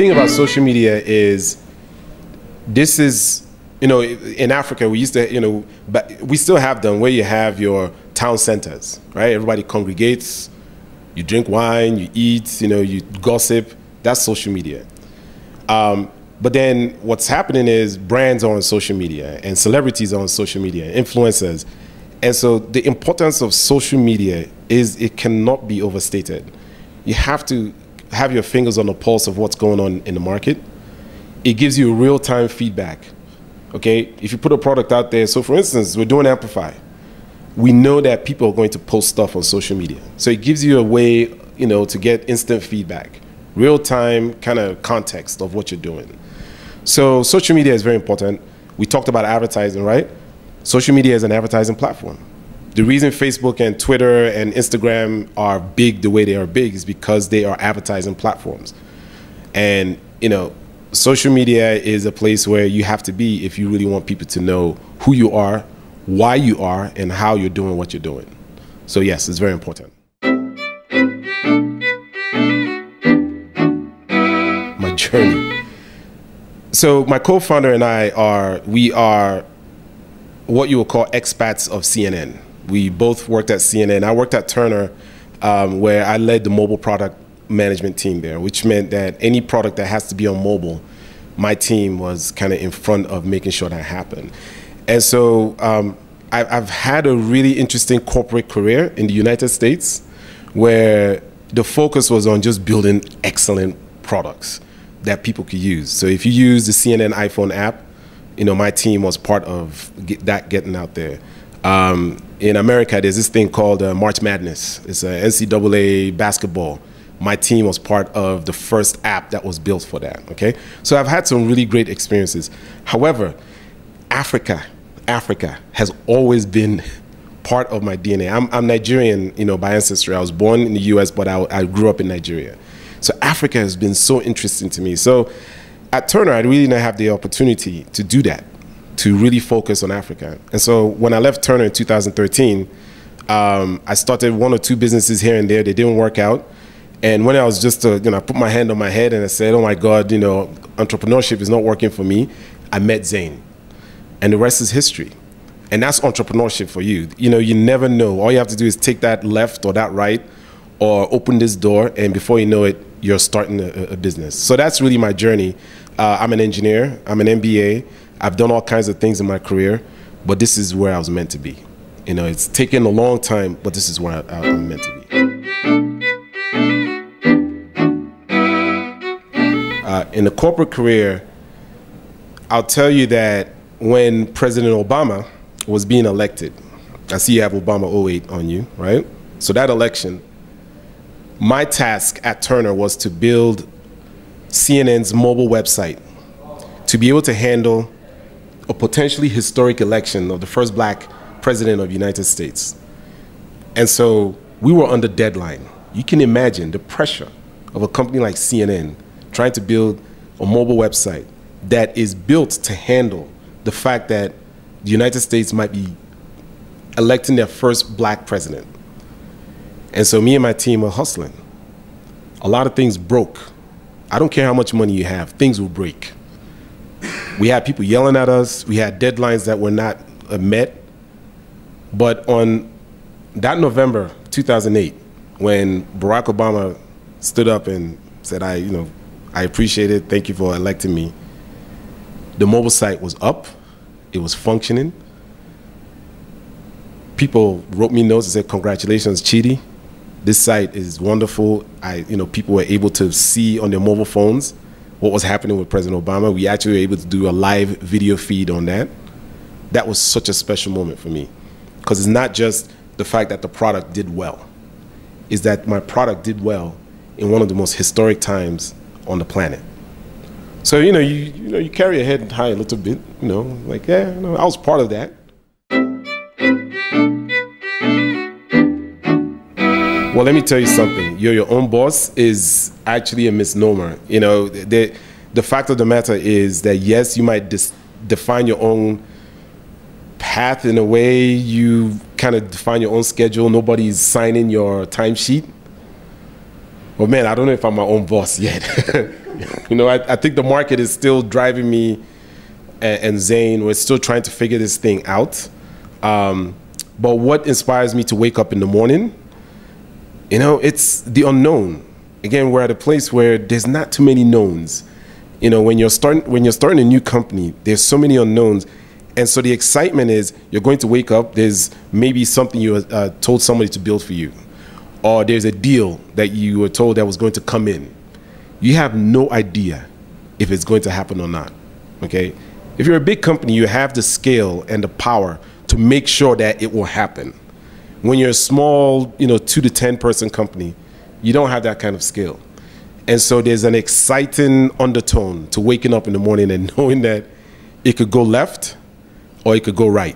thing about social media is, this is, you know, in Africa, we used to, you know, but we still have them where you have your town centers, right? Everybody congregates, you drink wine, you eat, you know, you gossip. That's social media. But then what's happening is brands are on social media and celebrities are on social media, influencers. And so the importance of social media is, it cannot be overstated. You have to have your fingers on the pulse of what's going on in the market. It gives you real-time feedback, okay? If you put a product out there, so for instance, we're doing Amplify. We know that people are going to post stuff on social media. So it gives you a way, you know, to get instant feedback, real-time kind of context of what you're doing. So social media is very important. We talked about advertising, right? Social media is an advertising platform. The reason Facebook and Twitter and Instagram are big the way they are big is because they are advertising platforms. And, you know, social media is a place where you have to be if you really want people to know who you are, why you are, and how you're doing what you're doing. So yes, it's very important. My journey. So my co-founder and we are what you would call expats of CNN. We both worked at CNN. I worked at Turner, where I led the mobile product management team there, which meant that any product that has to be on mobile, my team was kind of in front of making sure that happened. And so I've had a really interesting corporate career in the United States, where the focus was on just building excellent products that people could use. So if you use the CNN iPhone app, you know, my team was part of getting out there. In America, there's this thing called March Madness. It's a NCAA basketball. My team was part of the first app that was built for that, okay? So I've had some really great experiences. However, Africa has always been part of my DNA. I'm Nigerian, you know, by ancestry. I was born in the US, but I grew up in Nigeria. So Africa has been so interesting to me. So at Turner, I really didn't have the opportunity to do that, to really focus on Africa. And so when I left Turner in 2013, I started 1 or 2 businesses here and there. They didn't work out. And when I was just, you know, I put my hand on my head and I said, oh my God, you know, entrepreneurship is not working for me, I met Zane. And the rest is history. And that's entrepreneurship for you. You know, you never know. All you have to do is take that left or that right, or open this door, and before you know it, you're starting a business. So that's really my journey. I'm an engineer, I'm an MBA. I've done all kinds of things in my career, but this is where I was meant to be. You know, it's taken a long time, but this is where I'm meant to be. In the corporate career, I'll tell you that when President Obama was being elected, I see you have Obama 08 on you, right? So that election, my task at Turner was to build CNN's mobile website to be able to handle a potentially historic election of the first black president of the United States. And so we were under deadline. You can imagine the pressure of a company like CNN trying to build a mobile website that is built to handle the fact that the United States might be electing their first black president. And so me and my team were hustling. A lot of things broke. I don't care how much money you have, things will break. We had people yelling at us. We had deadlines that were not met. But on that November 2008, when Barack Obama stood up and said, I appreciate it, thank you for electing me, the mobile site was up, it was functioning. People wrote me notes and said, congratulations, Chidi. This site is wonderful. People were able to see on their mobile phones what was happening with President Obama. We actually were able to do a live video feed on that. That was such a special moment for me, because it's not just the fact that the product did well. It's that my product did well in one of the most historic times on the planet. So, you carry your head high a little bit, like, yeah, I was part of that. Well, let me tell you something. You're your own boss is actually a misnomer. The fact of the matter is that, yes, you might define your own path in a way. You kind of define your own schedule. Nobody's signing your timesheet. Well, man, I don't know if I'm my own boss yet. You know, I think the market is still driving me and Zane. We're still trying to figure this thing out. But what inspires me to wake up in the morning, you know, it's the unknown. Again, we're at a place where there's not too many knowns. You know, when you're starting a new company, there's so many unknowns. And so the excitement is you're going to wake up, there's maybe something you told somebody to build for you, or there's a deal that you were told that was going to come in. You have no idea if it's going to happen or not, okay? If you're a big company, you have the scale and the power to make sure that it will happen. When you're a small, you know, 2 to 10 person company, you don't have that kind of scale. And so there's an exciting undertone to waking up in the morning and knowing that it could go left or it could go right.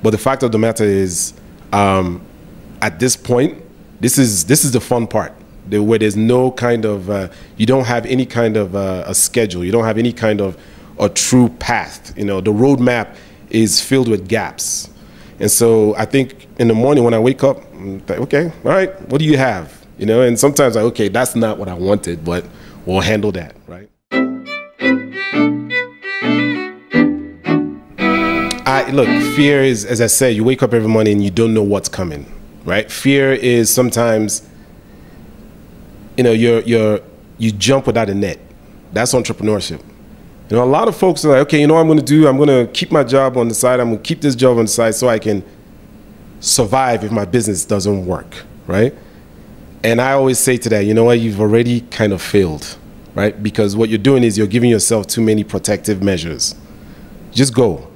But the fact of the matter is, at this point, this is the fun part, where there's no kind of, you don't have any kind of a schedule. You don't have any kind of a true path. You know, the roadmap is filled with gaps. And so I think in the morning when I wake up, I'm like, okay, all right, what do you have? You know, and sometimes like, okay, that's not what I wanted, but we'll handle that, right? Look, fear is, as I said, you wake up every morning and you don't know what's coming, right? Fear is sometimes, you know, you jump without a net. That's entrepreneurship. You know, a lot of folks are like, okay, you know what I'm going to do? I'm going to keep my job on the side. I'm going to keep this job on the side so I can survive if my business doesn't work, right? And I always say to that, you know what, you've already kind of failed, right? Because what you're doing is you're giving yourself too many protective measures. Just go.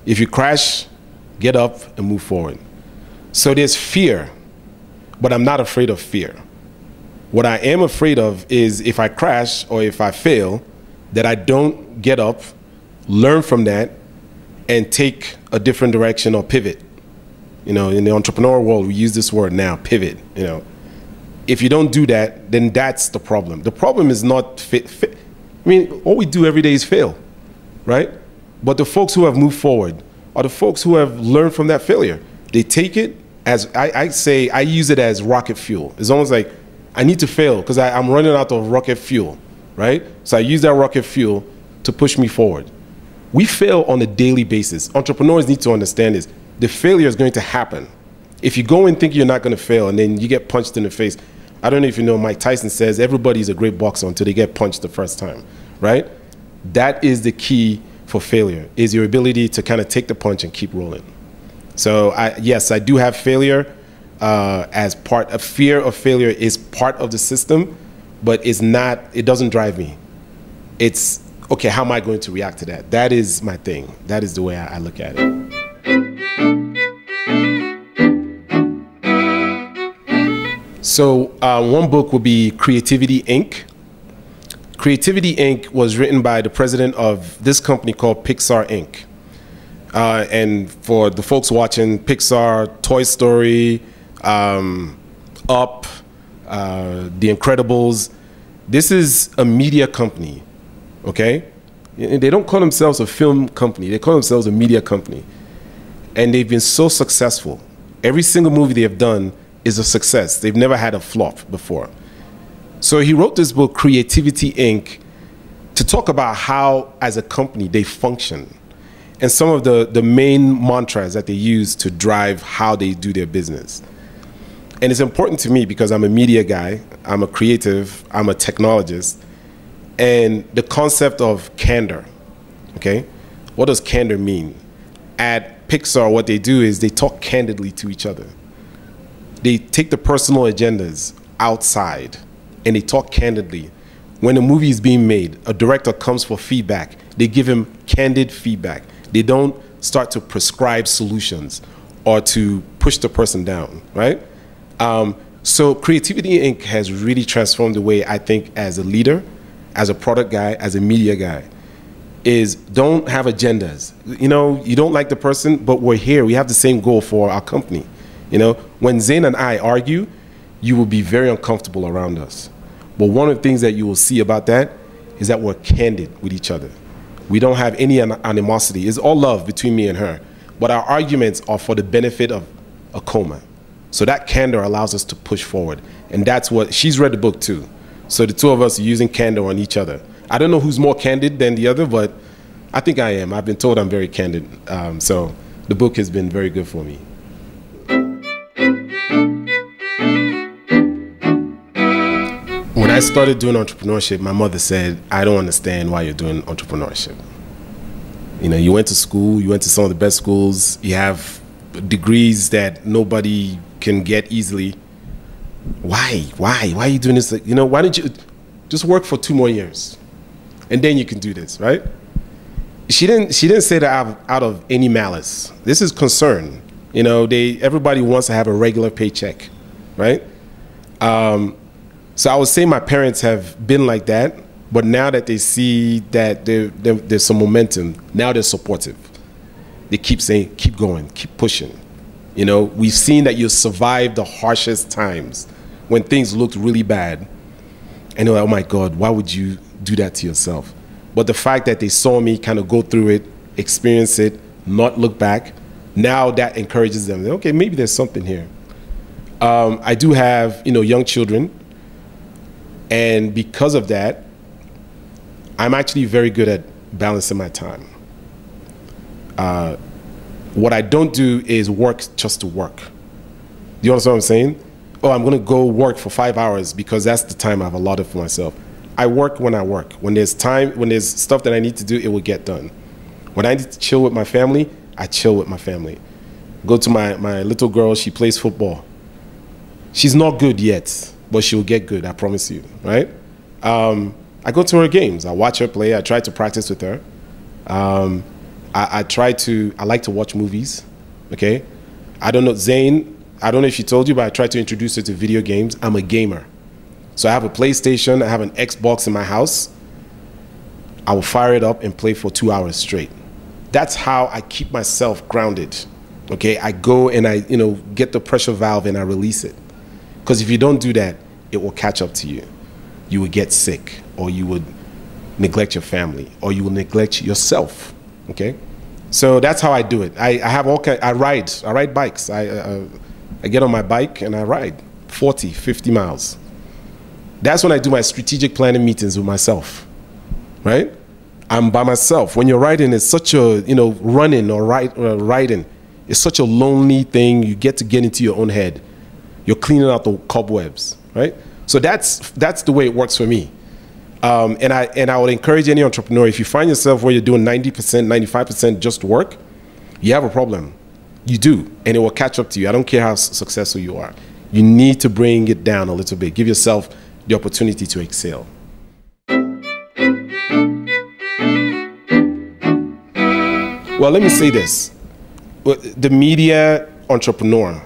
If you crash, get up and move forward. So there's fear, but I'm not afraid of fear. What I am afraid of is if I crash or if I fail, that I don't get up, learn from that, and take a different direction or pivot. You know, in the entrepreneurial world, we use this word now, pivot, you know. If you don't do that, then that's the problem. The problem is not I mean, all we do every day is fail, right? But the folks who have moved forward are the folks who have learned from that failure. They take it as, I say, I use it as rocket fuel. It's almost like, I need to fail because I'm running out of rocket fuel, right? So I use that rocket fuel to push me forward. We fail on a daily basis. Entrepreneurs need to understand this. The failure is going to happen. If you go and think you're not going to fail and then you get punched in the face, I don't know if you know, Mike Tyson says everybody's a great boxer until they get punched the first time, right? That is the key for failure, is your ability to kind of take the punch and keep rolling. So yes, I do have failure as part of fear of failure is part of the system, but it's not, it doesn't drive me. It's, okay, how am I going to react to that? That is my thing. That is the way I look at it. So one book would be Creativity, Inc. Creativity, Inc. was written by the president of this company called Pixar, Inc. And for the folks watching, Pixar, Toy Story, Up, The Incredibles, this is a media company, okay? They don't call themselves a film company. They call themselves a media company. And they've been so successful. Every single movie they have done is a success. They've never had a flop before. So he wrote this book, Creativity, Inc., to talk about how, as a company, they function and some of the main mantras that they use to drive how they do their business. And it's important to me because I'm a media guy, I'm a creative, I'm a technologist, and the concept of candor, okay? What does candor mean? At Pixar, what they do is they talk candidly to each other. They take the personal agendas outside and they talk candidly. When a movie is being made, a director comes for feedback. They give him candid feedback. They don't start to prescribe solutions or to push the person down, right? So Creativity, Inc. has really transformed the way I think as a leader, as a product guy, as a media guy, is don't have agendas. You know, you don't like the person, but we're here. We have the same goal for our company. You know, when Zane and I argue, you will be very uncomfortable around us. But one of the things that you will see about that is that we're candid with each other. We don't have any animosity. It's all love between me and her. But our arguments are for the benefit of Akoma. So that candor allows us to push forward. And that's what, she's read the book too. So the two of us are using candor on each other. I don't know who's more candid than the other, but I think I am. I've been told I'm very candid. So the book has been very good for me. When I started doing entrepreneurship, my mother said, I don't understand why you're doing entrepreneurship. You know, you went to school, you went to some of the best schools, you have degrees that nobody can get easily. Why are you doing this? You know, why don't you just work for 2 more years and then you can do this, right? She didn't say that out of any malice. This is concern. You know, everybody wants to have a regular paycheck, right? So I would say my parents have been like that, but now that they see that there's some momentum, now they're supportive. They keep saying, keep going, keep pushing. You know, we've seen that you survived the harshest times when things looked really bad. And they're like, oh my God, why would you do that to yourself? But the fact that they saw me kind of go through it, experience it, not look back, now that encourages them. Okay, maybe there's something here. I do have, you know, young children. And because of that, I'm actually very good at balancing my time. What I don't do is work just to work. Do you understand what I'm saying? Oh, I'm going to go work for 5 hours because that's the time I've allotted for myself. I work when I work. When there's time, when there's stuff that I need to do, it will get done. When I need to chill with my family, I chill with my family. Go to my little girl, she plays football. She's not good yet, but she'll get good, I promise you, right? I go to her games. I watch her play. I try to practice with her. I like to watch movies, okay? I don't know, Zane, I don't know if she told you, but I try to introduce her to video games. I'm a gamer. So I have a PlayStation, I have an Xbox in my house. I will fire it up and play for 2 hours straight. That's how I keep myself grounded, okay? I go and I, you know, get the pressure valve and I release it. Because if you don't do that, it will catch up to you. You would get sick, or you would neglect your family, or you will neglect yourself, okay? So that's how I do it. I have all kinds, I ride bikes. I get on my bike and I ride 40, 50 miles. That's when I do my strategic planning meetings with myself, right? I'm by myself. When you're riding, it's such a, you know, running or riding, it's such a lonely thing. You get into your own head. You're cleaning out the cobwebs, right? So that's the way it works for me. And I would encourage any entrepreneur, if you find yourself where you're doing 90%, 95% just work, you have a problem. You do, and it will catch up to you. I don't care how successful you are. You need to bring it down a little bit. Give yourself the opportunity to excel. Well, let me say this. The media entrepreneur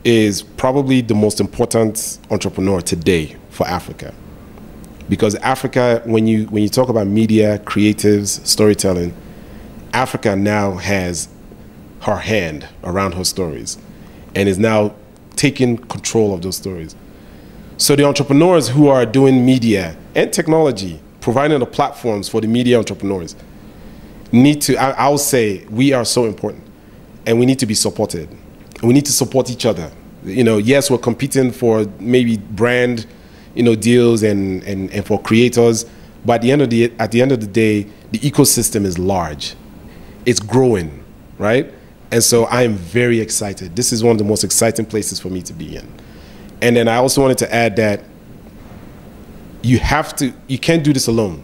is probably the most important entrepreneur today for Africa. Because Africa, when you talk about media, creatives, storytelling, Africa now has her hand around her stories and is now taking control of those stories. So the entrepreneurs who are doing media and technology, providing the platforms for the media entrepreneurs, need to, I'll say, we are so important and we need to be supported. We need to support each other. You know, yes, we're competing for maybe brand, you know, deals and for creators, but at the end of the day, the ecosystem is large. It's growing, right? And so I am very excited. This is one of the most exciting places for me to be in. And then I also wanted to add that you can't do this alone.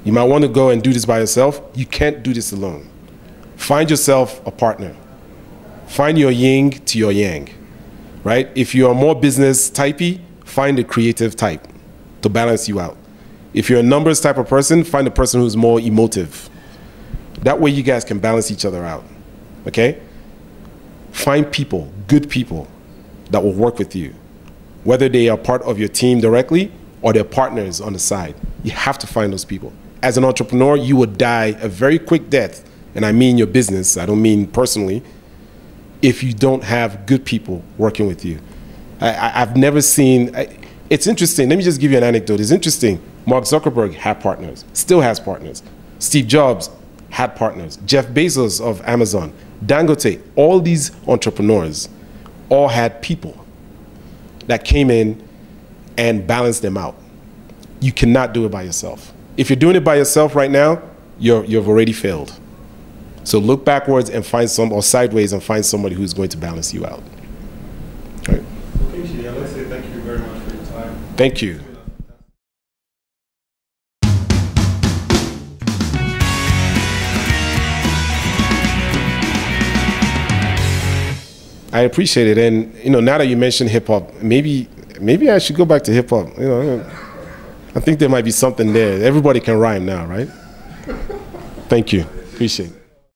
You might want to go and do this by yourself. You can't do this alone. Find yourself a partner. Find your yin to your yang, right? If you're more business typey, find a creative type to balance you out. If you're a numbers type of person, find a person who's more emotive. That way you guys can balance each other out, okay? Find people, good people, that will work with you, whether they are part of your team directly or they're partners on the side. You have to find those people. As an entrepreneur, you would die a very quick death, and I mean your business, I don't mean personally, if you don't have good people working with you. I've never seen, it's interesting, let me just give you an anecdote. It's interesting, Mark Zuckerberg had partners, still has partners. Steve Jobs had partners. Jeff Bezos of Amazon, Dangote, all these entrepreneurs all had people that came in and balance them out. You cannot do it by yourself. If you're doing it by yourself right now, you've already failed. So look backwards and find or sideways and find somebody who's going to balance you out. All right. Okay, Chidi, I'd like to say thank you very much for your time. Thank you. I appreciate it, and now that you mentioned hip hop, maybe I should go back to hip hop. I think there might be something there. Everybody can rhyme now, right? Thank you. Appreciate it.